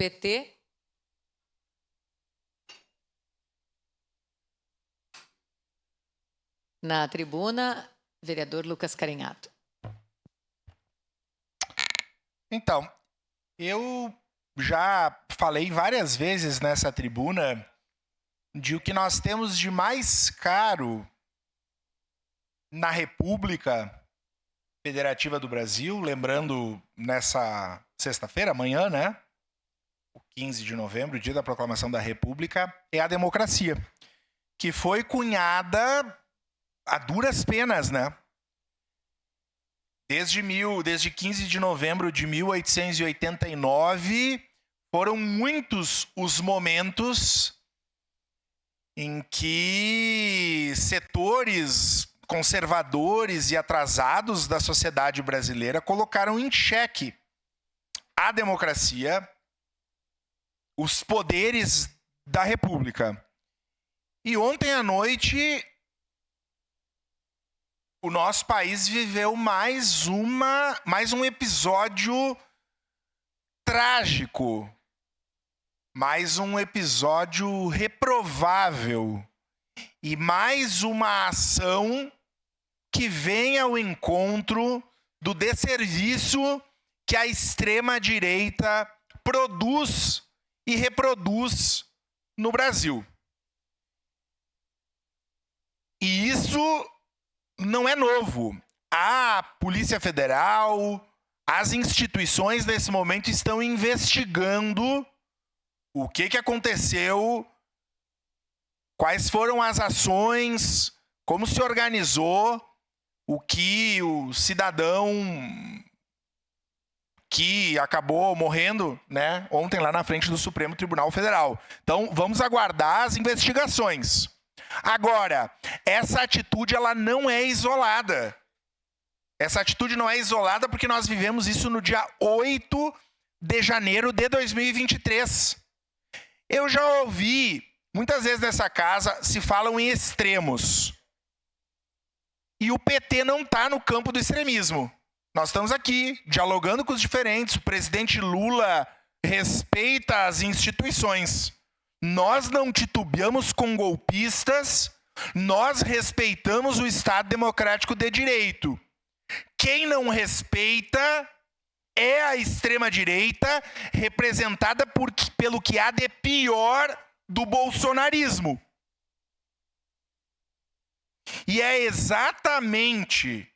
PT. Na tribuna, vereador Lucas Carinhato. Então, eu já falei várias vezes nessa tribuna de o que nós temos de mais caro na República Federativa do Brasil, lembrando nessa sexta-feira, amanhã, né? O 15 de novembro, dia da proclamação da República, é a democracia, que foi cunhada a duras penas, né? Desde 15 de novembro de 1889, foram muitos os momentos em que setores conservadores e atrasados da sociedade brasileira colocaram em xeque a democracia, os poderes da República. E ontem à noite, o nosso país viveu mais um episódio trágico, mais um episódio reprovável e mais uma ação que vem ao encontro do desserviço que a extrema-direita produz e reproduz no Brasil. E isso não é novo. A Polícia Federal, as instituições nesse momento estão investigando o que aconteceu, quais foram as ações, como se organizou, o que o cidadão que acabou morrendo, né, ontem lá na frente do Supremo Tribunal Federal. Então, vamos aguardar as investigações. Agora, essa atitude ela não é isolada. Essa atitude não é isolada porque nós vivemos isso no dia 8 de janeiro de 2023. Eu já ouvi, muitas vezes nessa casa, se falam em extremos. E o PT não está no campo do extremismo. Nós estamos aqui, dialogando com os diferentes. O presidente Lula respeita as instituições. Nós não titubeamos com golpistas, nós respeitamos o Estado Democrático de Direito. Quem não respeita é a extrema-direita, representada pelo que há de pior do bolsonarismo. E é exatamente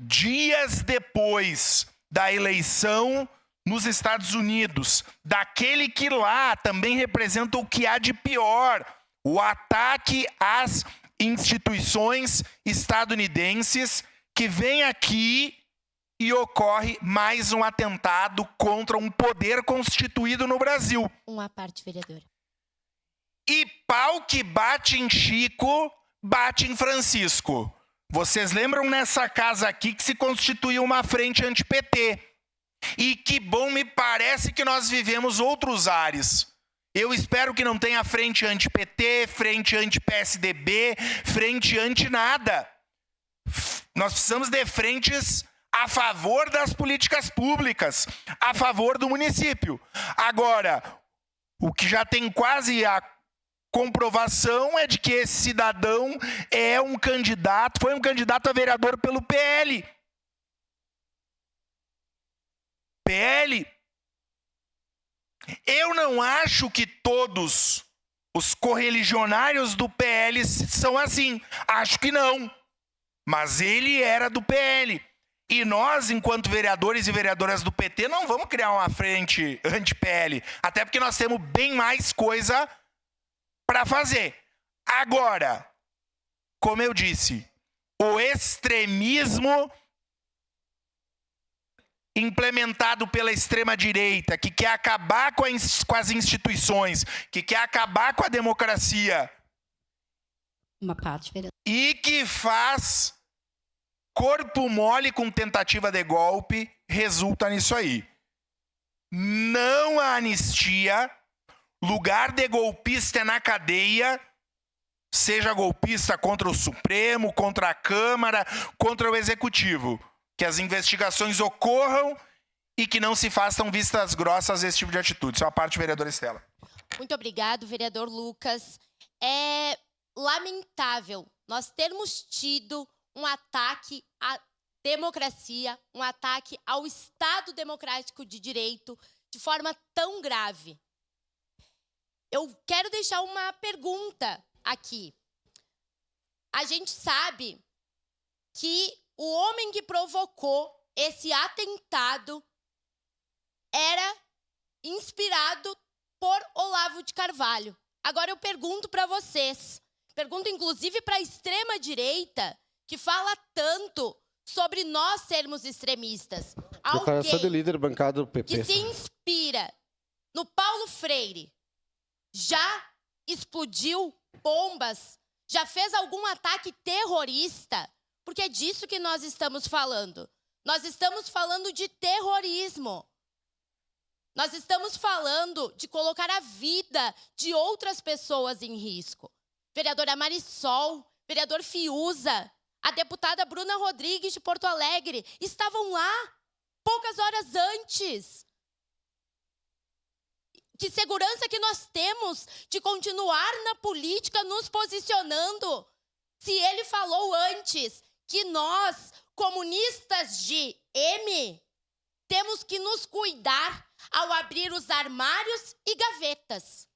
dias depois da eleição nos Estados Unidos, daquele que lá também representa o que há de pior, o ataque às instituições estadunidenses, que vem aqui e ocorre mais um atentado contra um poder constituído no Brasil. Uma parte, vereadora. E pau que bate em Chico, bate em Francisco. Vocês lembram nessa casa aqui que se constituiu uma frente anti-PT. E que bom, me parece que nós vivemos outros ares. Eu espero que não tenha frente anti-PT, frente anti-PSDB, frente anti-nada. Nós precisamos de frentes a favor das políticas públicas, a favor do município. Agora, o que já tem quase a comprovação é de que esse cidadão foi um candidato a vereador pelo PL. Eu não acho que todos os correligionários do PL são assim. Acho que não. Mas ele era do PL. E nós, enquanto vereadores e vereadoras do PT, não vamos criar uma frente anti-PL. Até porque nós temos bem mais coisa para fazer. Agora, como eu disse, o extremismo implementado pela extrema-direita, que quer acabar com as instituições, que quer acabar com a democracia, Uma parte, vereadora. E que faz corpo mole com tentativa de golpe, resulta nisso aí. Não há anistia, lugar de golpista é na cadeia, seja golpista contra o Supremo, contra a Câmara, contra o Executivo. Que as investigações ocorram e que não se façam vistas grossas a esse tipo de atitude. Sua parte, vereadora Estela. Muito obrigado, vereador Lucas. É lamentável nós termos tido um ataque à democracia, um ataque ao Estado Democrático de Direito de forma tão grave. Eu quero deixar uma pergunta aqui. A gente sabe que o homem que provocou esse atentado era inspirado por Olavo de Carvalho. Agora eu pergunto para vocês, pergunto inclusive para a extrema-direita, que fala tanto sobre nós sermos extremistas. Declaração de Alguém líder bancada do PP. que se inspira no Paulo Freire já explodiu bombas, já fez algum ataque terrorista? Porque é disso que nós estamos falando. Nós estamos falando de terrorismo. Nós estamos falando de colocar a vida de outras pessoas em risco. Vereadora Marisol, vereador Fiuza, a deputada Bruna Rodrigues de Porto Alegre estavam lá poucas horas antes. Que segurança que nós temos de continuar na política nos posicionando? Se ele falou antes que nós, comunistas de M, temos que nos cuidar ao abrir os armários e gavetas.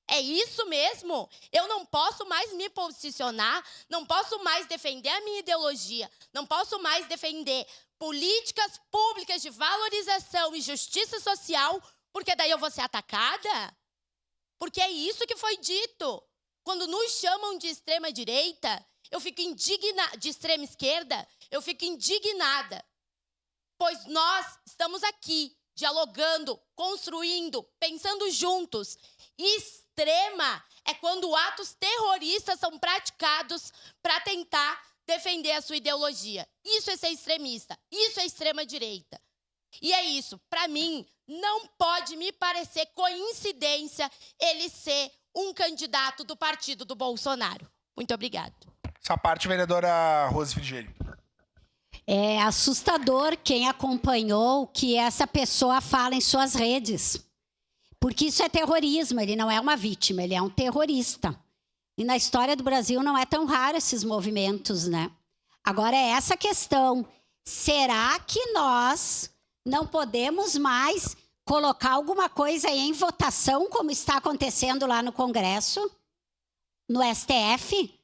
É isso mesmo? Eu não posso mais me posicionar, não posso mais defender a minha ideologia, não posso mais defender políticas públicas de valorização e justiça social, porque daí eu vou ser atacada? Porque é isso que foi dito. Quando nos chamam de extrema-direita, eu fico indignada, de extrema-esquerda, eu fico indignada. Pois nós estamos aqui, dialogando, construindo, pensando juntos. Extrema é quando atos terroristas são praticados para tentar defender a sua ideologia. Isso é ser extremista, isso é extrema-direita. E é isso, para mim, não pode me parecer coincidência ele ser um candidato do partido do Bolsonaro. Muito obrigada. Sua parte, vereadora Rose Frigieri. É assustador quem acompanhou o que essa pessoa fala em suas redes. Porque isso é terrorismo, ele não é uma vítima, ele é um terrorista. E na história do Brasil não é tão raro esses movimentos, né? Agora é essa questão. Será que nós não podemos mais colocar alguma coisa em votação, como está acontecendo lá no Congresso, no STF?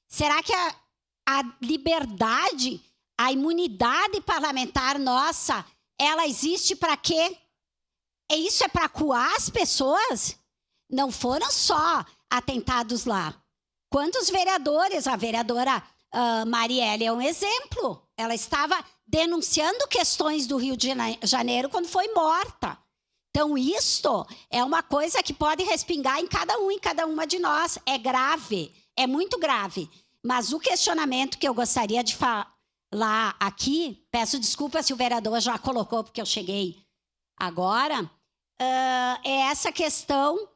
Será que a liberdade, a imunidade parlamentar nossa, ela existe para quê? Isso é para acuar as pessoas? Não foram só atentados lá. Quantos vereadores? A vereadora Marielle é um exemplo. Ela estava denunciando questões do Rio de Janeiro quando foi morta. Então, isto é uma coisa que pode respingar em cada um e cada uma de nós. É grave, é muito grave. Mas o questionamento que eu gostaria de falar aqui, peço desculpa se o vereador já colocou, porque eu cheguei agora, é essa questão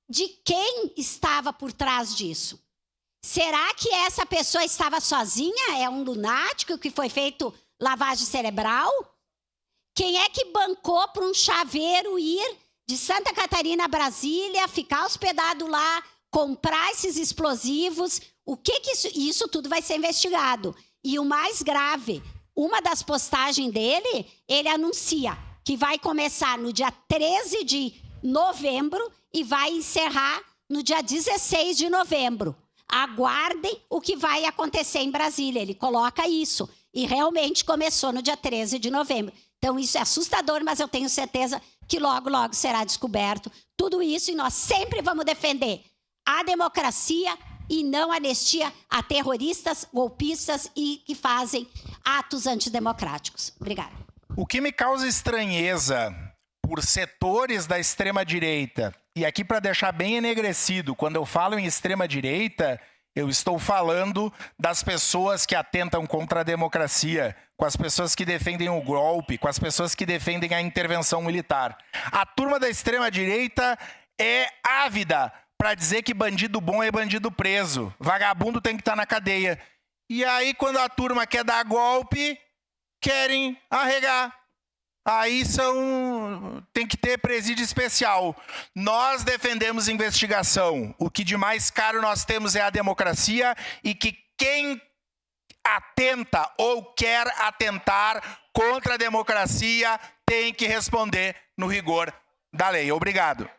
de quem estava por trás disso. Será que essa pessoa estava sozinha? É um lunático que foi feito lavagem cerebral? Quem é que bancou para um chaveiro ir de Santa Catarina a Brasília, ficar hospedado lá, comprar esses explosivos? O que isso tudo vai ser investigado. E o mais grave, uma das postagens dele, ele anuncia que vai começar no dia 13 de novembro e vai encerrar no dia 16 de novembro. Aguardem o que vai acontecer em Brasília. Ele coloca isso. E realmente começou no dia 13 de novembro. Então, isso é assustador, mas eu tenho certeza que logo, logo será descoberto tudo isso. E nós sempre vamos defender a democracia e não anistia a terroristas, golpistas e que fazem atos antidemocráticos. Obrigada. O que me causa estranheza por setores da extrema-direita, e aqui para deixar bem enegrecido, quando eu falo em extrema-direita, eu estou falando das pessoas que atentam contra a democracia, com as pessoas que defendem o golpe, com as pessoas que defendem a intervenção militar. A turma da extrema-direita é ávida para dizer que bandido bom é bandido preso, vagabundo tem que estar na cadeia. E aí, quando a turma quer dar golpe, querem arregar. aí tem que ter presídio especial. Nós defendemos investigação. O que de mais caro nós temos é a democracia e que quem atenta ou quer atentar contra a democracia tem que responder no rigor da lei. Obrigado.